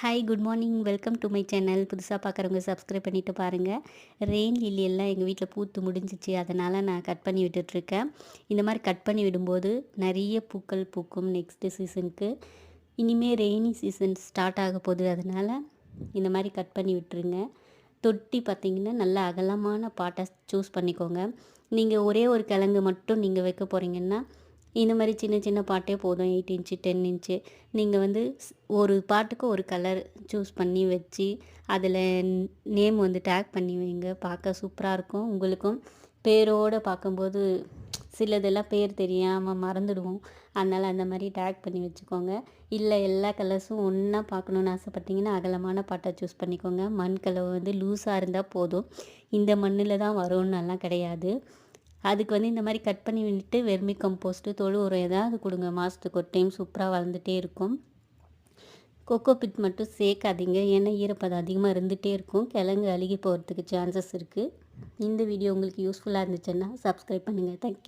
Hi good morning welcome to my channel. புதுசாக பார்க்குறவங்க subscribe பண்ணிவிட்டு பாருங்கள். ரெயின் லில்லி எல்லாம் எங்கள் வீட்டில் பூத்து முடிஞ்சிச்சு, அதனால் நான் கட் பண்ணி விட்டுட்ருக்கேன். இந்த மாதிரி கட் பண்ணி விடும்போது நிறைய பூக்கள் பூக்கும் நெக்ஸ்ட்டு சீசனுக்கு. இனிமேல் ரெய்னி சீசன் ஸ்டார்ட் ஆக போகுது, அதனால் இந்த மாதிரி கட் பண்ணி விட்டுருங்க. தொட்டி பார்த்திங்கன்னா நல்ல அகலமான பாட்டை சூஸ் பண்ணிக்கோங்க. நீங்கள் ஒரே ஒரு கிழங்கு மட்டும் நீங்கள் வைக்க போகிறீங்கன்னா இந்த மாதிரி சின்ன சின்ன பாட்டே போதும். 8 இன்ச்சு 10 இன்ச்சு நீங்கள் வந்து ஒரு பாட்டுக்கு ஒரு கலர் சூஸ் பண்ணி வச்சு அதில் நேம் வந்து டேக் பண்ணி வைங்க. பார்க்க சூப்பராக இருக்கும். உங்களுக்கும் பேரோடு பார்க்கும்போது சிலதெல்லாம் பேர் தெரியாமல் மறந்துடுவோம். அதனால் அந்த மாதிரி டேக் பண்ணி வச்சுக்கோங்க. இல்லை எல்லா கலர்ஸும் ஒன்றா பார்க்கணுன்னு ஆசைப்பட்டீங்கன்னா அகலமான பாட்டை சூஸ் பண்ணிக்கோங்க. மண் கலர் வந்து லூஸாக இருந்தால் போதும். இந்த மண்ணில் தான் வரும்னெல்லாம் கிடையாது. அதுக்கு வந்து இந்த மாதிரி கட் பண்ணி விட்டு வெர்மி கம்போஸ்ட்டு தொழு உரம் ஏதாவது கொடுங்க. மாதத்துக்கு ஒரு டைம் சூப்பராக வளர்ந்துட்டே இருக்கும். கொக்கோ பிட் மட்டும் சேர்க்காதீங்க, ஏன்னா ஈரப்பதம் அதிகமாக இருந்துகிட்டே இருக்கும். கிழங்கு அழுகி போகிறதுக்கு சான்சஸ் இருக்குது. இந்த வீடியோ உங்களுக்கு யூஸ்ஃபுல்லாக இருந்துச்சுன்னா சப்ஸ்கிரைப் பண்ணுங்கள். தேங்க்யூ.